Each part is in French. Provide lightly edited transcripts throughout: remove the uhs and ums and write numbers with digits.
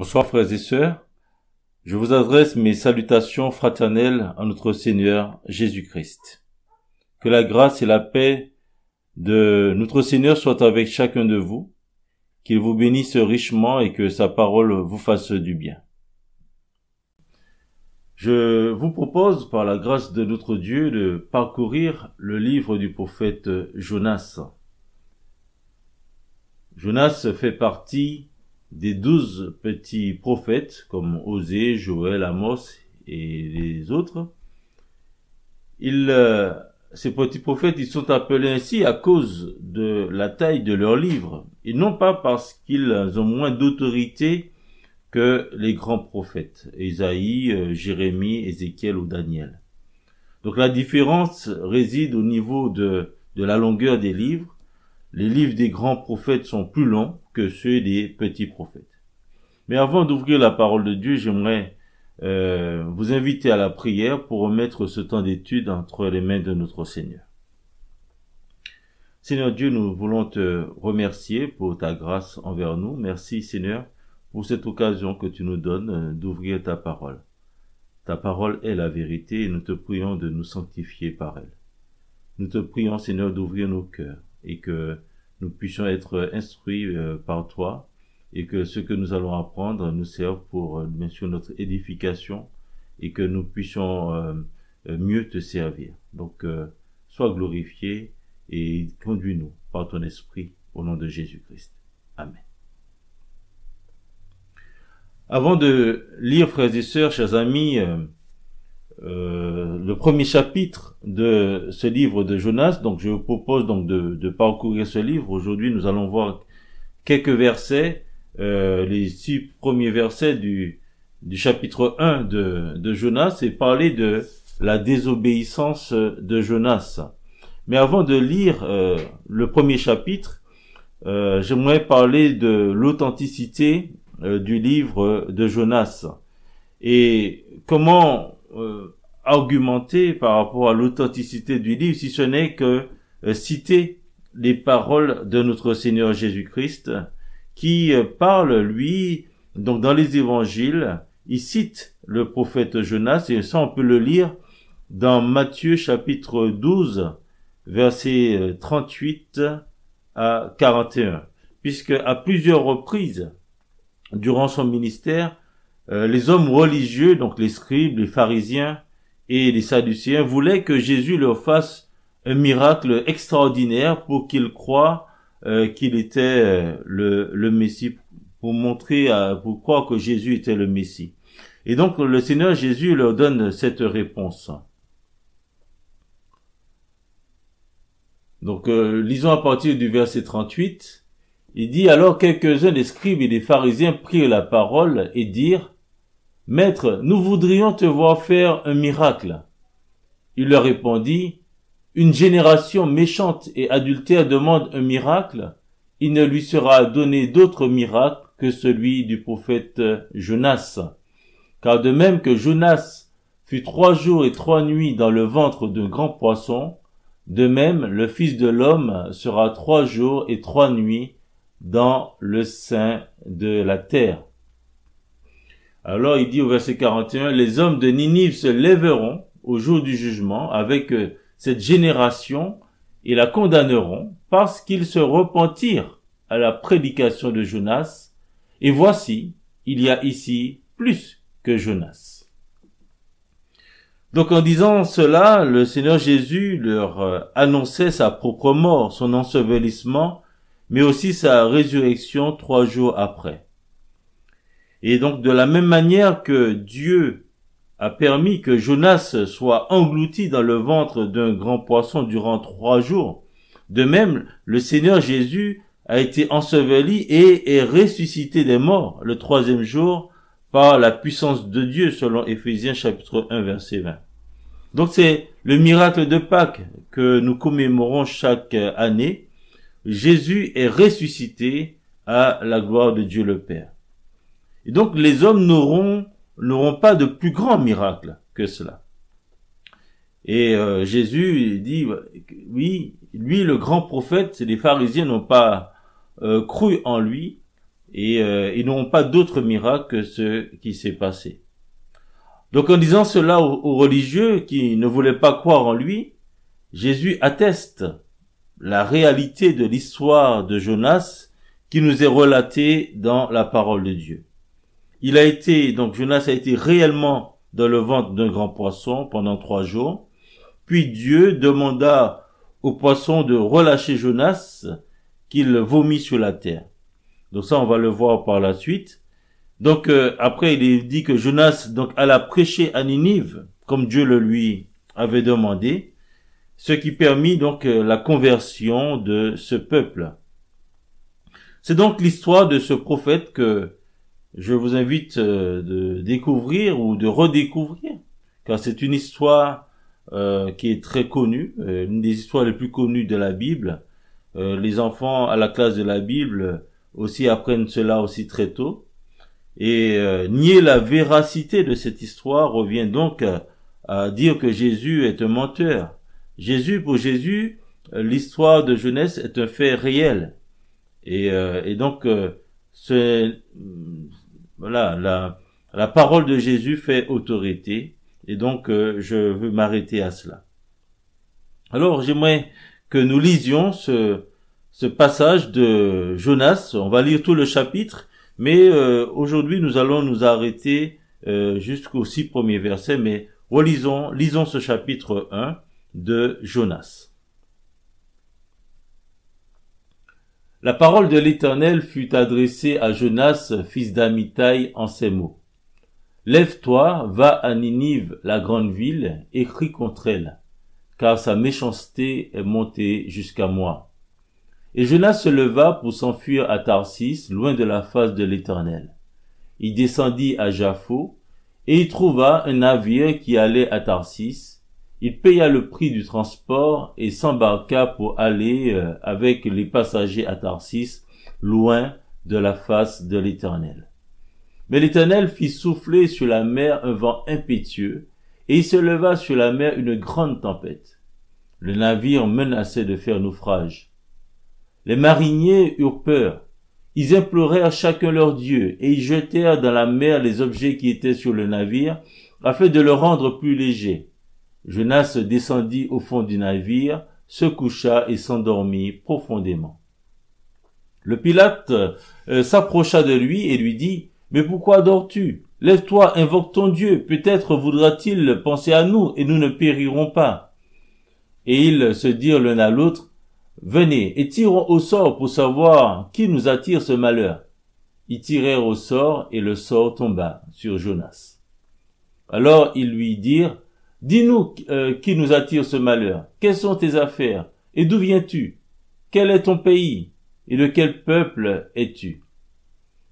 Bonsoir frères et sœurs, je vous adresse mes salutations fraternelles à notre Seigneur Jésus-Christ. Que la grâce et la paix de notre Seigneur soient avec chacun de vous, qu'il vous bénisse richement et que sa parole vous fasse du bien. Je vous propose, par la grâce de notre Dieu, de parcourir le livre du prophète Jonas. Jonas fait partie des 12 petits prophètes, comme Osée, Joël, Amos et les autres. Ces petits prophètes, ils sont appelés ainsi à cause de la taille de leur livre, et non pas parce qu'ils ont moins d'autorité que les grands prophètes, Ésaïe, Jérémie, Ézéchiel ou Daniel. Donc la différence réside au niveau de la longueur des livres. Les livres des grands prophètes sont plus longs que ceux des petits prophètes. Mais avant d'ouvrir la parole de Dieu, j'aimerais vous inviter à la prière pour remettre ce temps d'étude entre les mains de notre Seigneur. Seigneur Dieu, nous voulons te remercier pour ta grâce envers nous. Merci Seigneur pour cette occasion que tu nous donnes d'ouvrir ta parole. Ta parole est la vérité et nous te prions de nous sanctifier par elle. Nous te prions Seigneur d'ouvrir nos cœurs et que nous puissions être instruits par toi et que ce que nous allons apprendre nous serve pour bien sûr notre édification et que nous puissions mieux te servir. Donc sois glorifié et conduis-nous par ton esprit au nom de Jésus-Christ. Amen. Avant de lire, frères et sœurs, chers amis, le premier chapitre de ce livre de Jonas, donc je vous propose donc de parcourir ce livre. Aujourd'hui, nous allons voir quelques versets, les 6 premiers versets du chapitre 1 de Jonas, et parler de la désobéissance de Jonas. Mais avant de lire le premier chapitre, j'aimerais parler de l'authenticité du livre de Jonas et comment argumenter par rapport à l'authenticité du livre, si ce n'est que citer les paroles de notre Seigneur Jésus-Christ, qui parle, lui, donc dans les évangiles, il cite le prophète Jonas, et ça on peut le lire dans Matthieu chapitre 12, versets 38 à 41, puisque à plusieurs reprises, durant son ministère, les hommes religieux, donc les scribes, les pharisiens et les sadducéens, voulaient que Jésus leur fasse un miracle extraordinaire pour qu'ils croient qu'il était le Messie, pour croire que Jésus était le Messie. Et donc le Seigneur Jésus leur donne cette réponse. Donc lisons à partir du verset 38. Il dit: alors quelques-uns des scribes et des pharisiens prirent la parole et dirent: Maître, nous voudrions te voir faire un miracle. Il leur répondit: une génération méchante et adultère demande un miracle. Il ne lui sera donné d'autre miracle que celui du prophète Jonas. Car de même que Jonas fut 3 jours et 3 nuits dans le ventre d'un grand poisson, de même le Fils de l'homme sera 3 jours et 3 nuits dans le sein de la terre. Alors il dit au verset 41, les hommes de Ninive se lèveront au jour du jugement avec cette génération et la condamneront parce qu'ils se repentirent à la prédication de Jonas. Et voici, il y a ici plus que Jonas. Donc en disant cela, le Seigneur Jésus leur annonçait sa propre mort, son ensevelissement, mais aussi sa résurrection 3 jours après. Et donc de la même manière que Dieu a permis que Jonas soit englouti dans le ventre d'un grand poisson durant 3 jours, de même le Seigneur Jésus a été enseveli et est ressuscité des morts le 3e jour par la puissance de Dieu selon Éphésiens chapitre 1 verset 20. Donc c'est le miracle de Pâques que nous commémorons chaque année. Jésus est ressuscité à la gloire de Dieu le Père. Et donc les hommes n'auront pas de plus grand miracle que cela. Et Jésus dit, oui, lui le grand prophète, les pharisiens n'ont pas cru en lui, et ils n'auront pas d'autre miracle que ce qui s'est passé. Donc en disant cela aux religieux qui ne voulaient pas croire en lui, Jésus atteste la réalité de l'histoire de Jonas qui nous est relatée dans la parole de Dieu. Donc Jonas a été réellement dans le ventre d'un grand poisson pendant 3 jours. Puis Dieu demanda au poisson de relâcher Jonas, qu'il vomit sur la terre. Donc ça, on va le voir par la suite. Donc après, il est dit que Jonas donc alla prêcher à Ninive, comme Dieu le lui avait demandé, ce qui permit donc la conversion de ce peuple. C'est donc l'histoire de ce prophète que je vous invite de découvrir ou de redécouvrir, car c'est une histoire qui est très connue, une des histoires les plus connues de la Bible. Les enfants à la classe de la Bible aussi apprennent cela aussi très tôt. Et nier la véracité de cette histoire revient donc à dire que Jésus est un menteur. Pour Jésus, l'histoire de Genèse est un fait réel. Et donc, voilà, la parole de Jésus fait autorité. Et donc, je veux m'arrêter à cela. Alors, j'aimerais que nous lisions ce passage de Jonas. On va lire tout le chapitre, mais aujourd'hui, nous allons nous arrêter jusqu'aux 6 premiers versets, mais lisons ce chapitre 1 de Jonas. La parole de l'Éternel fut adressée à Jonas, fils d'Amittai, en ces mots. Lève-toi, va à Ninive, la grande ville, et crie contre elle, car sa méchanceté est montée jusqu'à moi. Et Jonas se leva pour s'enfuir à Tarsis, loin de la face de l'Éternel. Il descendit à Jaffo, et y trouva un navire qui allait à Tarsis. Il paya le prix du transport et s'embarqua pour aller avec les passagers à Tarsis, loin de la face de l'Éternel. Mais l'Éternel fit souffler sur la mer un vent impétueux, et il se leva sur la mer une grande tempête. Le navire menaçait de faire naufrage. Les mariniers eurent peur. Ils implorèrent chacun leur Dieu, et ils jetèrent dans la mer les objets qui étaient sur le navire, afin de le rendre plus léger. Jonas descendit au fond du navire, se coucha et s'endormit profondément. Le Pilate s'approcha de lui et lui dit, « Mais pourquoi dors-tu? Lève-toi, invoque ton Dieu, peut-être voudra-t-il penser à nous et nous ne périrons pas. » Et ils se dirent l'un à l'autre, « Venez et tirons au sort pour savoir qui nous attire ce malheur. » Ils tirèrent au sort et le sort tomba sur Jonas. Alors ils lui dirent, « Dis-nous qui nous attire ce malheur. Quelles sont tes affaires? Et d'où viens-tu? Quel est ton pays? Et de quel peuple es-tu? »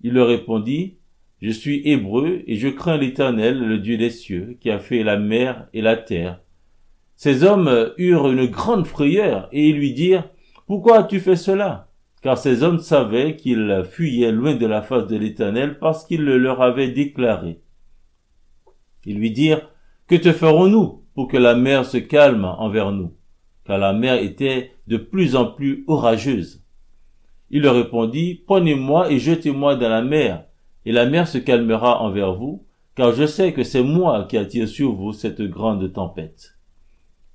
Il leur répondit, « Je suis hébreu et je crains l'Éternel, le Dieu des cieux, qui a fait la mer et la terre. » Ces hommes eurent une grande frayeur et ils lui dirent, « Pourquoi as-tu fait cela? » Car ces hommes savaient qu'ils fuyaient loin de la face de l'Éternel parce qu'il le leur avait déclaré. Ils lui dirent, « Que te ferons-nous pour que la mer se calme envers nous? » Car la mer était de plus en plus orageuse. Il leur répondit, « Prenez-moi et jetez-moi dans la mer, et la mer se calmera envers vous, car je sais que c'est moi qui attire sur vous cette grande tempête. »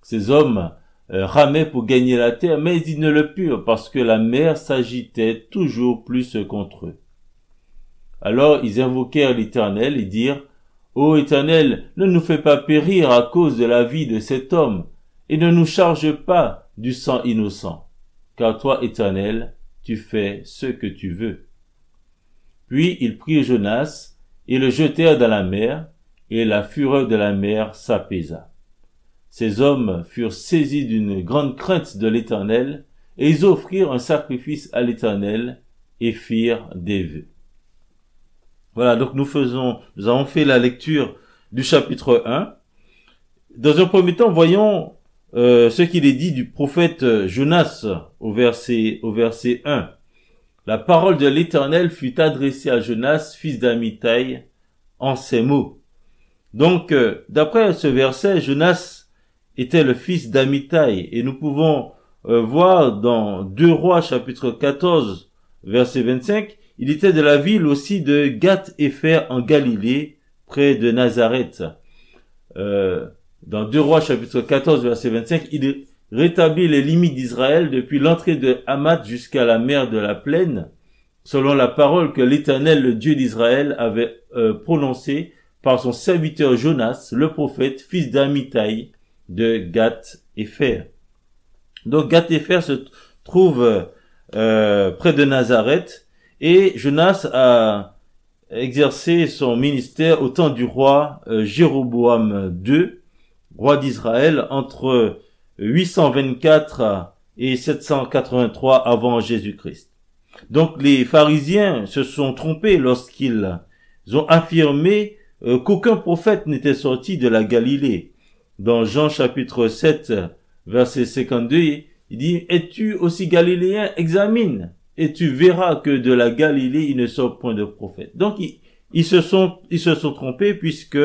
Ces hommes ramaient pour gagner la terre, mais ils ne le purent parce que la mer s'agitait toujours plus contre eux. Alors ils invoquèrent l'Éternel et dirent, « Ô Éternel, ne nous fais pas périr à cause de la vie de cet homme, et ne nous charge pas du sang innocent, car toi, Éternel, tu fais ce que tu veux. » Puis ils prirent Jonas et le jetèrent dans la mer, et la fureur de la mer s'apaisa. Ces hommes furent saisis d'une grande crainte de l'Éternel, et ils offrirent un sacrifice à l'Éternel et firent des vœux. Voilà, donc nous avons fait la lecture du chapitre 1. Dans un premier temps, voyons ce qu'il est dit du prophète Jonas au verset 1. La parole de l'Éternel fut adressée à Jonas, fils d'Amittai, en ces mots. Donc, d'après ce verset, Jonas était le fils d'Amittai, et nous pouvons voir dans 2 Rois chapitre 14, verset 25, il était de la ville aussi de Gath-Hépher en Galilée, près de Nazareth. Dans 2 Rois chapitre 14 verset 25, il rétablit les limites d'Israël depuis l'entrée de Hamath jusqu'à la mer de la Plaine, selon la parole que l'Éternel, le Dieu d'Israël, avait prononcée par son serviteur Jonas, le prophète, fils d'Amittai, de Gath-Hépher. Donc Gath-Hépher se trouve près de Nazareth, et Jonas a exercé son ministère au temps du roi Jéroboam II, roi d'Israël, entre 824 et 783 avant Jésus-Christ. Donc les pharisiens se sont trompés lorsqu'ils ont affirmé qu'aucun prophète n'était sorti de la Galilée. Dans Jean chapitre 7, verset 52, il dit « Es-tu aussi galiléen? Examine, et tu verras que de la Galilée il ne sort point de prophète. » Donc ils se sont trompés, puisque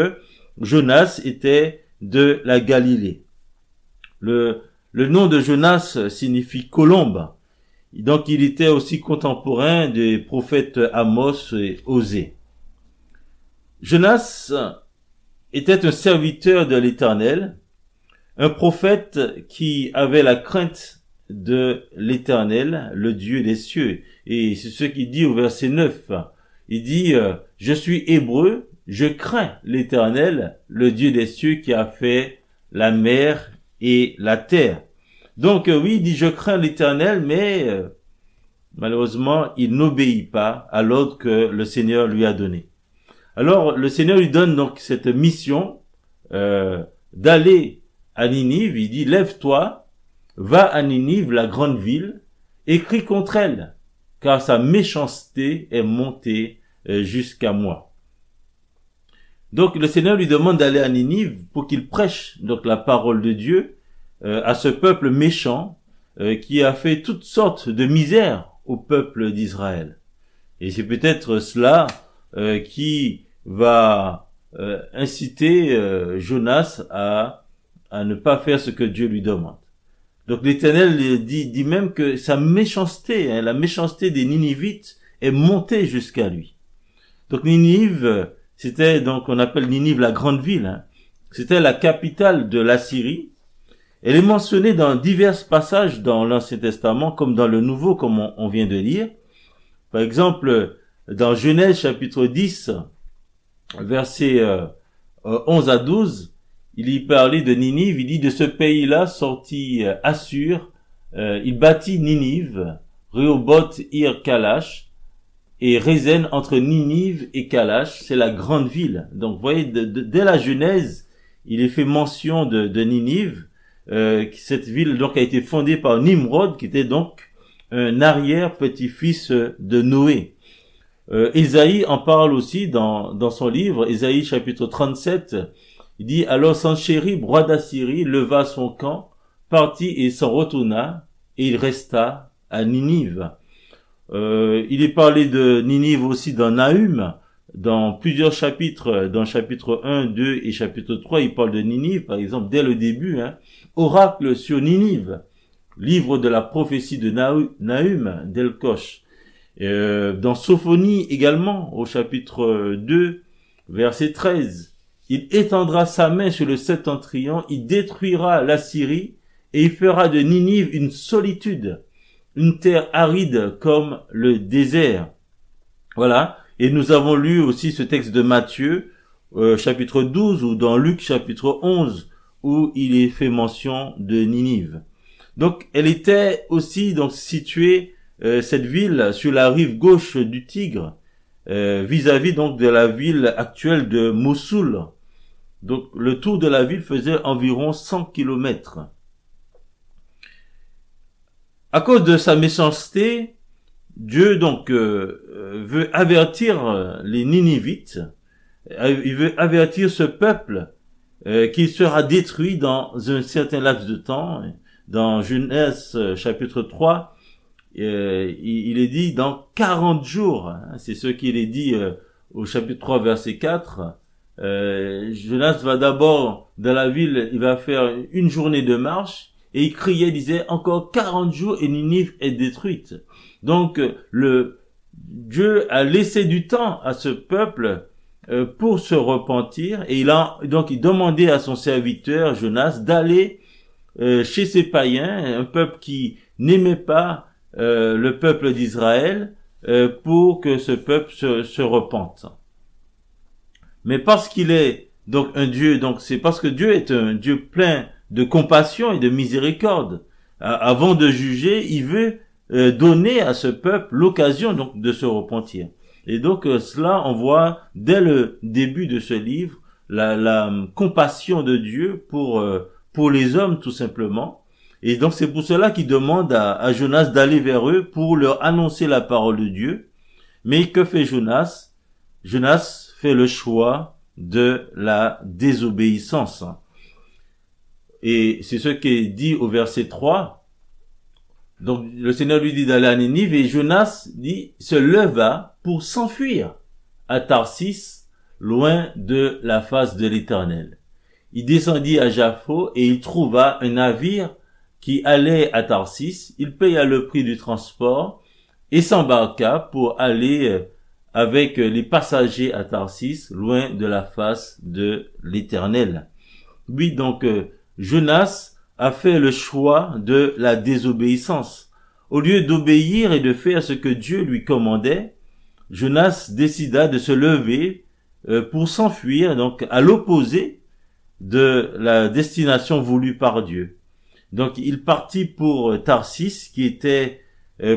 Jonas était de la Galilée. Le nom de Jonas signifie colombe. Donc il était aussi contemporain des prophètes Amos et Osée. Jonas était un serviteur de l'Éternel, un prophète qui avait la crainte de l'Éternel, le Dieu des cieux. Et c'est ce qu'il dit au verset 9. Il dit « Je suis hébreu, je crains l'Éternel, le Dieu des cieux qui a fait la mer et la terre. » Donc oui, il dit « Je crains l'Éternel », mais malheureusement, il n'obéit pas à l'ordre que le Seigneur lui a donné. Alors, le Seigneur lui donne donc cette mission d'aller à Ninive. Il dit « Lève-toi, va à Ninive, la grande ville, et crie contre elle, car sa méchanceté est montée jusqu'à moi. » Donc, le Seigneur lui demande d'aller à Ninive pour qu'il prêche donc la parole de Dieu à ce peuple méchant qui a fait toutes sortes de misères au peuple d'Israël. Et c'est peut-être cela qui va inciter Jonas à ne pas faire ce que Dieu lui demande. Donc l'Éternel dit même que sa méchanceté, la méchanceté des Ninivites est montée jusqu'à lui. Donc Ninive, c'était donc, on appelle Ninive la grande ville, c'était la capitale de l'Assyrie. Elle est mentionnée dans divers passages dans l'Ancien Testament comme dans le Nouveau, comme on vient de lire. Par exemple, dans Genèse chapitre 10, versets 11 à 12, il y parlait de Ninive. Il dit « De ce pays-là sortit Assur, il bâtit Ninive, Rehoboth, Ir, Kalash, et Rézen entre Ninive et Kalash, c'est la grande ville. » Donc vous voyez, dès la Genèse, il est fait mention de Ninive. Cette ville donc a été fondée par Nimrod, qui était donc un arrière-petit-fils de Noé. Ésaïe en parle aussi dans son livre, Ésaïe chapitre 37, il dit « Alors Sanchérib, roi d'Assyrie, leva son camp, partit et s'en retourna, et il resta à Ninive. » Il est parlé de Ninive aussi dans Nahum, dans plusieurs chapitres, dans chapitre 1, 2 et chapitre 3, il parle de Ninive, par exemple, dès le début, oracle sur Ninive, livre de la prophétie de Nahum, d'Elkosh. Dans Sophonie également, au chapitre 2, verset 13, il étendra sa main sur le septentrion, il détruira la Syrie, et il fera de Ninive une solitude, une terre aride comme le désert. Voilà. Et nous avons lu aussi ce texte de Matthieu, chapitre 12, ou dans Luc, chapitre 11, où il est fait mention de Ninive. Donc, elle était aussi donc située, cette ville, sur la rive gauche du Tigre, vis-à-vis donc de la ville actuelle de Mossoul. Donc, le tour de la ville faisait environ 100 kilomètres. À cause de sa méchanceté, Dieu donc veut avertir les Ninivites, il veut avertir ce peuple qu'il sera détruit dans un certain laps de temps. Dans Genèse chapitre 3, il est dit dans 40 jours, c'est ce qu'il est dit au chapitre 3 verset 4, Jonas va d'abord dans la ville, il va faire une journée de marche, et il criait, il disait encore 40 jours et Ninive est détruite. Donc Dieu a laissé du temps à ce peuple pour se repentir, et il demandait à son serviteur Jonas d'aller chez ces païens, un peuple qui n'aimait pas le peuple d'Israël, pour que ce peuple se repente. Mais parce qu'il est donc un Dieu, donc c'est parce que Dieu est un Dieu plein de compassion et de miséricorde. Avant de juger, il veut donner à ce peuple l'occasion donc de se repentir. Et donc cela, on voit dès le début de ce livre la compassion de Dieu pour les hommes tout simplement. Et donc c'est pour cela qu'il demande à Jonas d'aller vers eux pour leur annoncer la parole de Dieu. Mais que fait Jonas? Jonas fait le choix de la désobéissance. Et c'est ce qui est dit au verset 3. Donc le Seigneur lui dit d'aller à Ninive et Jonas se leva pour s'enfuir à Tarsis, loin de la face de l'Éternel. Il descendit à Jaffo et il trouva un navire qui allait à Tarsis. Il paya le prix du transport et s'embarqua pour aller avec les passagers à Tarsis, loin de la face de l'Éternel. Oui, donc Jonas a fait le choix de la désobéissance. Au lieu d'obéir et de faire ce que Dieu lui commandait, Jonas décida de se lever pour s'enfuir, donc à l'opposé de la destination voulue par Dieu. Donc il partit pour Tarsis, qui était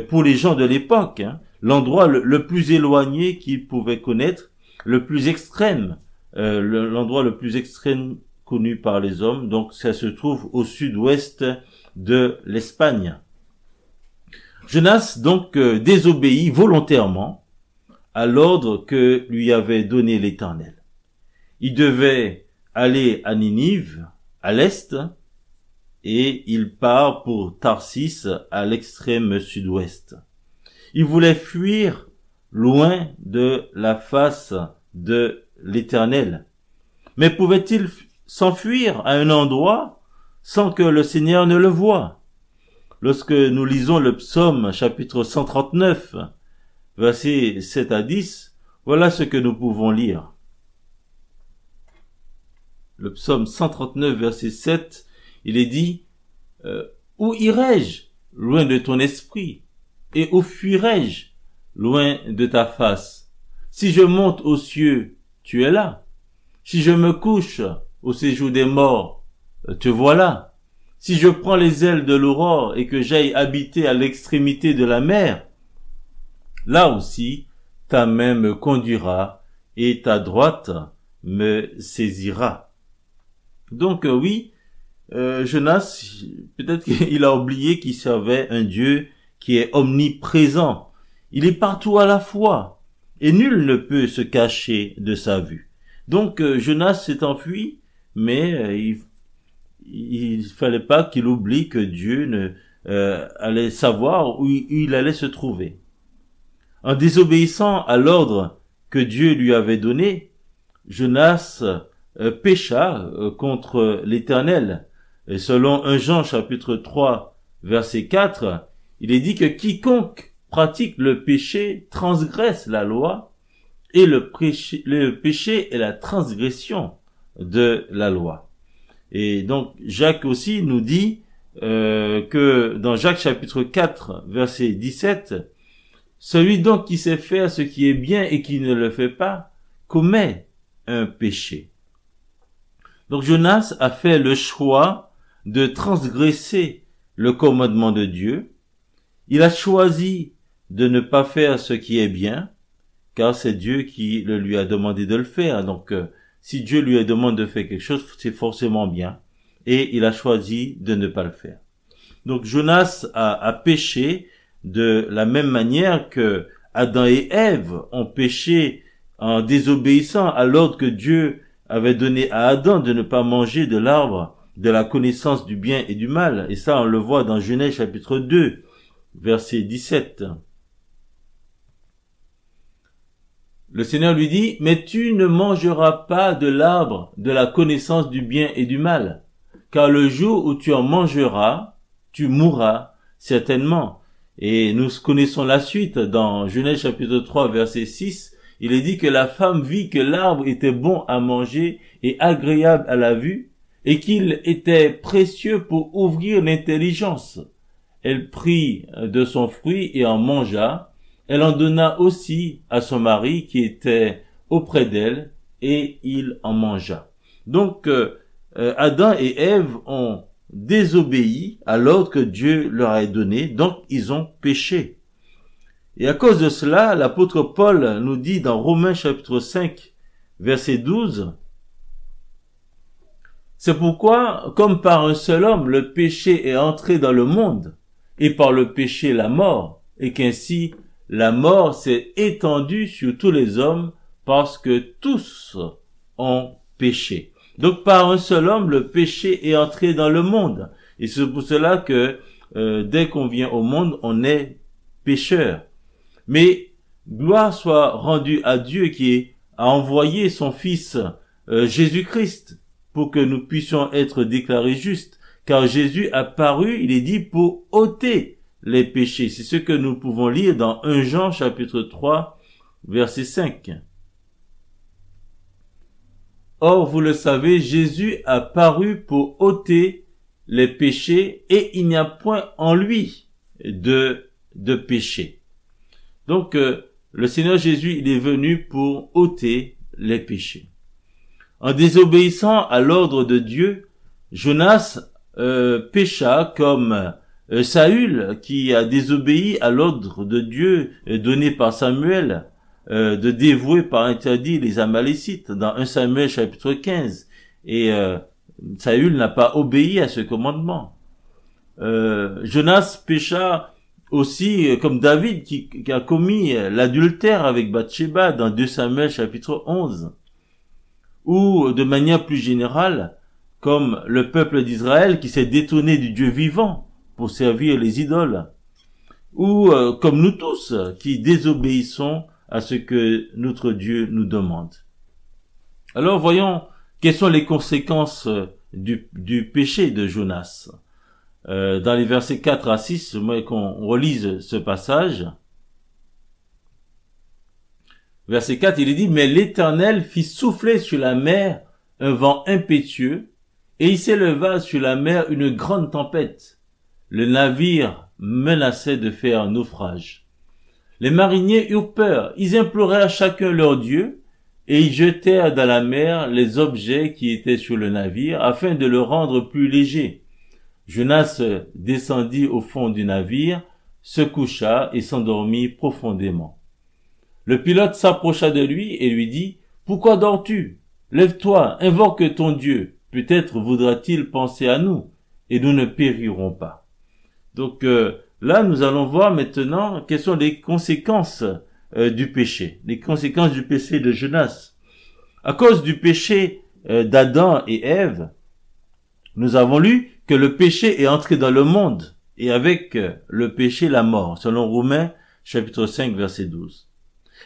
pour les gens de l'époque, l'endroit le plus éloigné qu'ils pouvaient connaître, le plus extrême, l'endroit le plus extrême connu par les hommes. Donc ça se trouve au sud-ouest de l'Espagne. Jonas donc désobéit volontairement à l'ordre que lui avait donné l'Éternel. Il devait aller à Ninive, à l'est, et il part pour Tarsis, à l'extrême sud-ouest. Il voulait fuir loin de la face de l'Éternel. Mais pouvait-il s'enfuir à un endroit sans que le Seigneur ne le voie? Lorsque nous lisons le psaume chapitre 139, versets 7 à 10, voilà ce que nous pouvons lire. Le psaume 139, verset 7, il est dit « Où irai-je loin de ton esprit? Et où fuirai-je loin de ta face? Si je monte aux cieux, tu es là. Si je me couche au séjour des morts, te voilà. Si je prends les ailes de l'aurore et que j'aille habiter à l'extrémité de la mer, là aussi ta main me conduira et ta droite me saisira. » Donc oui, Jonas, peut-être qu'il a oublié qu'il servait un Dieu qui est omniprésent. Il est partout à la fois et nul ne peut se cacher de sa vue. Donc Jonas s'est enfui, mais il fallait pas qu'il oublie que Dieu allait savoir où il allait se trouver. En désobéissant à l'ordre que Dieu lui avait donné, Jonas pécha contre l'Éternel. Et selon 1 Jean chapitre 3 verset 4, il est dit que quiconque pratique le péché transgresse la loi, et le péché est la transgression de la loi. Et donc Jacques aussi nous dit que dans Jacques chapitre 4 verset 17, celui donc qui sait faire ce qui est bien et qui ne le fait pas commet un péché. Donc Jonas a fait le choix de transgresser le commandement de Dieu. Il a choisi de ne pas faire ce qui est bien, car c'est Dieu qui le lui a demandé de le faire. Donc si Dieu lui demande de faire quelque chose, c'est forcément bien. Et il a choisi de ne pas le faire. Donc Jonas a péché de la même manière que Adam et Ève ont péché en désobéissant à l'ordre que Dieu avait donné à Adam de ne pas manger de l'arbre de la connaissance du bien et du mal. Et ça, on le voit dans Genèse chapitre 2, verset 17. Le Seigneur lui dit, « Mais tu ne mangeras pas de l'arbre de la connaissance du bien et du mal, car le jour où tu en mangeras, tu mourras certainement. Et nous connaissons la suite dans Genèse chapitre 3 verset 6. Il est dit que la femme vit que l'arbre était bon à manger et agréable à la vue et qu'il était précieux pour ouvrir l'intelligence. Elle prit de son fruit et en mangea. Elle en donna aussi à son mari qui était auprès d'elle et il en mangea. Donc, Adam et Ève ont désobéi à l'ordre que Dieu leur a donné, donc ils ont péché. Et à cause de cela, l'apôtre Paul nous dit dans Romains chapitre 5, verset 12, « C'est pourquoi, comme par un seul homme, le péché est entré dans le monde, et par le péché la mort, et qu'ainsi la mort s'est étendue sur tous les hommes, parce que tous ont péché. » Donc par un seul homme, le péché est entré dans le monde. Et c'est pour cela que dès qu'on vient au monde, on est pécheur. Mais gloire soit rendue à Dieu qui a envoyé son Fils Jésus-Christ pour que nous puissions être déclarés justes. Car Jésus a paru, il est dit, pour ôter les péchés. C'est ce que nous pouvons lire dans 1 Jean chapitre 3, verset 5. Or, vous le savez, Jésus a paru pour ôter les péchés et il n'y a point en lui de péché. Donc, le Seigneur Jésus, il est venu pour ôter les péchés. En désobéissant à l'ordre de Dieu, Jonas pécha comme Saül qui a désobéi à l'ordre de Dieu donné par Samuel, de dévouer par interdit les Amalécites dans 1 Samuel chapitre 15. Et Saül n'a pas obéi à ce commandement. Jonas pécha aussi comme David qui a commis l'adultère avec Bathsheba dans 2 Samuel chapitre 11. Ou de manière plus générale, comme le peuple d'Israël qui s'est détourné du Dieu vivant pour servir les idoles. Ou comme nous tous qui désobéissons à ce que notre Dieu nous demande. Alors voyons quelles sont les conséquences du péché de Jonas. Dans les versets 4 à 6, j'aimerais qu'on relise ce passage. Verset 4, il est dit, « Mais l'Éternel fit souffler sur la mer un vent impétueux, et il s'éleva sur la mer une grande tempête. Le navire menaçait de faire naufrage. Les mariniers eurent peur, ils implorèrent chacun leur Dieu, et ils jetèrent dans la mer les objets qui étaient sur le navire, afin de le rendre plus léger. Jonas descendit au fond du navire, se coucha et s'endormit profondément. Le pilote s'approcha de lui et lui dit, « Pourquoi dors-tu? Lève-toi, invoque ton Dieu. Peut-être voudra-t-il penser à nous, et nous ne périrons pas. » Donc là, nous allons voir maintenant quelles sont les conséquences du péché, les conséquences du péché de Jonas. À cause du péché d'Adam et Ève, nous avons lu que le péché est entré dans le monde, et avec le péché, la mort, selon Romains chapitre 5, verset 12.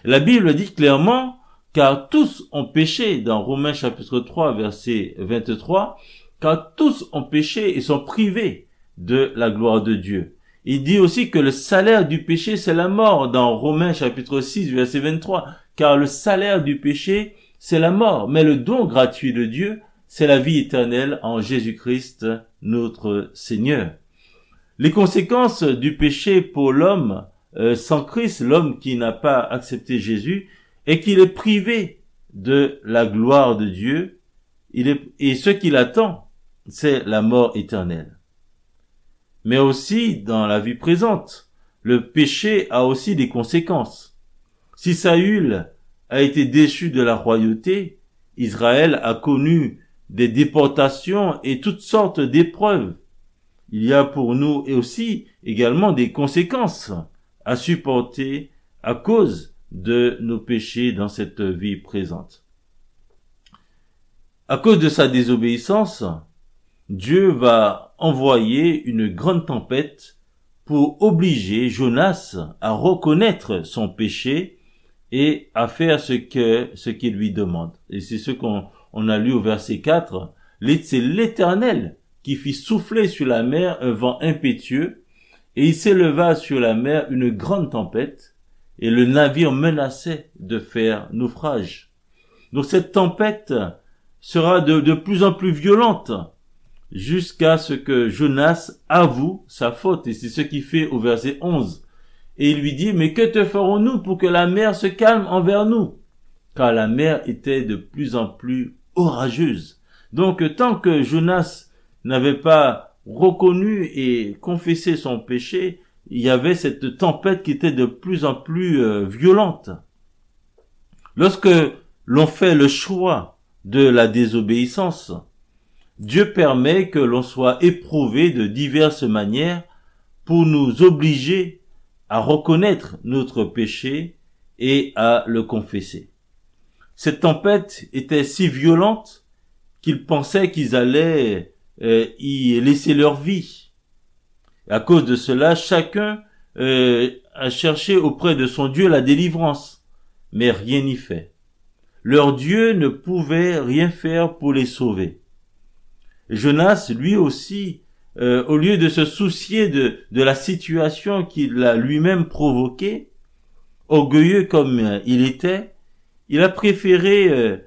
La Bible dit clairement, car tous ont péché, dans Romains chapitre 3, verset 23, car tous ont péché et sont privés de la gloire de Dieu. Il dit aussi que le salaire du péché, c'est la mort, dans Romains chapitre 6, verset 23, car le salaire du péché, c'est la mort, mais le don gratuit de Dieu, c'est la vie éternelle en Jésus-Christ, notre Seigneur. Les conséquences du péché pour l'homme sans Christ, l'homme qui n'a pas accepté Jésus, est qu'il est privé de la gloire de Dieu, et ce qu'il attend, c'est la mort éternelle. Mais aussi, dans la vie présente, le péché a aussi des conséquences. Si Saül a été déchu de la royauté, Israël a connu des déportations et toutes sortes d'épreuves. Il y a pour nous et aussi également des conséquences à supporter à cause de nos péchés dans cette vie présente. À cause de sa désobéissance, Dieu va envoyer une grande tempête pour obliger Jonas à reconnaître son péché et à faire ce qu'il lui demande. Et c'est ce qu'on a lu au verset 4. C'est l'Éternel qui fit souffler sur la mer un vent impétueux, Et il s'éleva sur la mer une grande tempête, et le navire menaçait de faire naufrage. Donc cette tempête sera de plus en plus violente, jusqu'à ce que Jonas avoue sa faute. Et c'est ce qu'il fait au verset 11. Et il lui dit, mais que te ferons-nous pour que la mer se calme envers nous? Car la mer était de plus en plus orageuse. Donc, tant que Jonas n'avait pas reconnu et confessé son péché, il y avait cette tempête qui était de plus en plus violente. Lorsque l'on fait le choix de la désobéissance, Dieu permet que l'on soit éprouvé de diverses manières pour nous obliger à reconnaître notre péché et à le confesser. Cette tempête était si violente qu'ils pensaient qu'ils allaient y laisser leur vie. À cause de cela, chacun a cherché auprès de son Dieu la délivrance, mais rien n'y fait. Leur Dieu ne pouvait rien faire pour les sauver. Jonas, lui aussi, au lieu de se soucier de la situation qu'il a lui-même provoquée, orgueilleux comme il était, il a préféré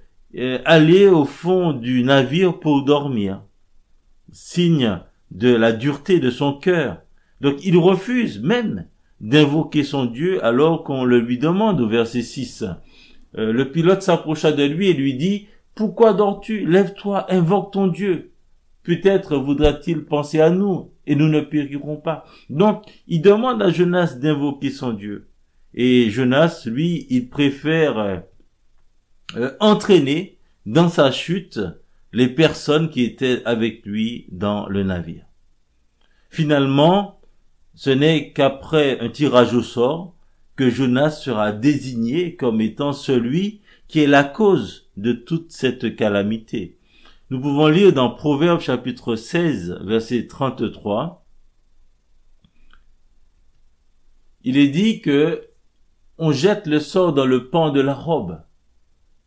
aller au fond du navire pour dormir, signe de la dureté de son cœur. Donc il refuse même d'invoquer son Dieu alors qu'on le lui demande au verset 6. Le pilote s'approcha de lui et lui dit, « Pourquoi dors-tu? Lève-toi, invoque ton Dieu. Peut-être voudra-t-il penser à nous et nous ne périrons pas. » Donc il demande à Jonas d'invoquer son Dieu. Et Jonas, lui, il préfère entraîner dans sa chute les personnes qui étaient avec lui dans le navire. Finalement, ce n'est qu'après un tirage au sort que Jonas sera désigné comme étant celui qui est la cause de toute cette calamité. Nous pouvons lire dans Proverbes chapitre 16, verset 33. Il est dit que on jette le sort dans le pan de la robe.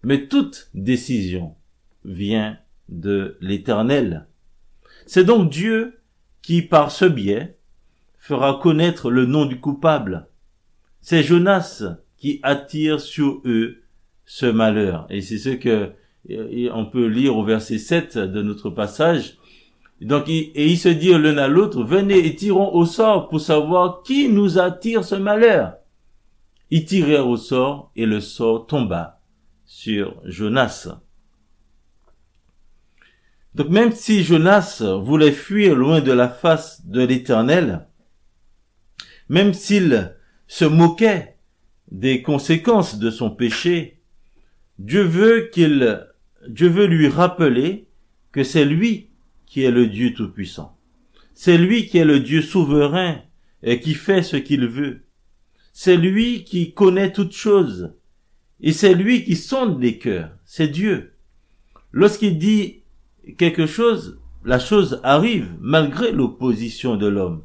Mais toute décision vient de l'Éternel. C'est donc Dieu qui, par ce biais, fera connaître le nom du coupable. C'est Jonas qui attire sur eux ce malheur. Et c'est ce que on peut lire au verset 7 de notre passage. Donc, ils se dirent l'un à l'autre, « Venez et tirons au sort pour savoir qui nous attire ce malheur. » Ils tirèrent au sort et le sort tomba sur Jonas. Donc même si Jonas voulait fuir loin de la face de l'Éternel, même s'il se moquait des conséquences de son péché, Dieu veut lui rappeler que c'est lui qui est le Dieu Tout-Puissant. C'est lui qui est le Dieu souverain et qui fait ce qu'il veut. C'est lui qui connaît toutes choses. Et c'est lui qui sonde les cœurs. C'est Dieu. Lorsqu'il dit quelque chose, la chose arrive malgré l'opposition de l'homme.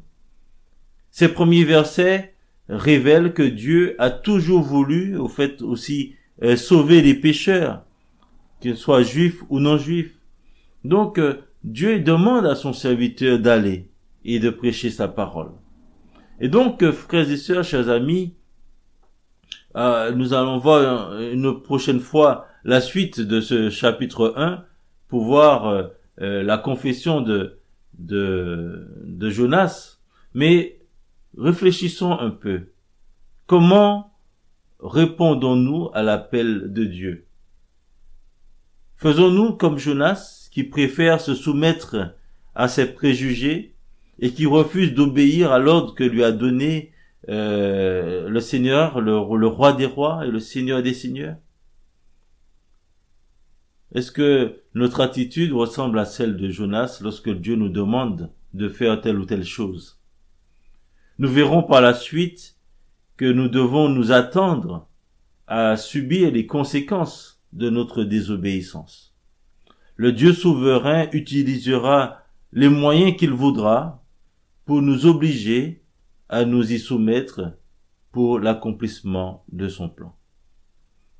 Ces premiers versets révèlent que Dieu a toujours voulu, au fait aussi, sauver les pécheurs, qu'ils soient juifs ou non juifs. Donc, Dieu demande à son serviteur d'aller et de prêcher sa parole. Et donc, frères et sœurs, chers amis, nous allons voir une prochaine fois la suite de ce chapitre 1 pour voir la confession de Jonas. Mais réfléchissons un peu. Comment répondons-nous à l'appel de Dieu? Faisons-nous comme Jonas qui préfère se soumettre à ses préjugés et qui refuse d'obéir à l'ordre que lui a donné le Seigneur, le roi des rois et le Seigneur des seigneurs? Est-ce que notre attitude ressemble à celle de Jonas lorsque Dieu nous demande de faire telle ou telle chose? Nous verrons par la suite que nous devons nous attendre à subir les conséquences de notre désobéissance. Le Dieu souverain utilisera les moyens qu'il voudra pour nous obliger à nous y soumettre pour l'accomplissement de son plan.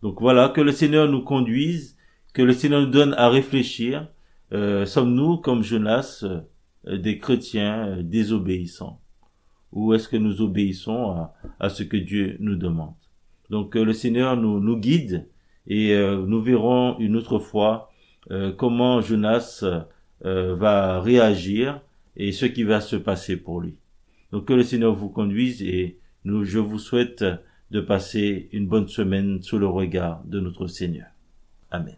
Donc voilà, que le Seigneur nous conduise, que le Seigneur nous donne à réfléchir. Sommes-nous, comme Jonas, des chrétiens désobéissants? ou est-ce que nous obéissons à ce que Dieu nous demande. Donc le Seigneur nous guide et nous verrons une autre fois comment Jonas va réagir et ce qui va se passer pour lui. Donc que le Seigneur vous conduise et je vous souhaite de passer une bonne semaine sous le regard de notre Seigneur. Amen.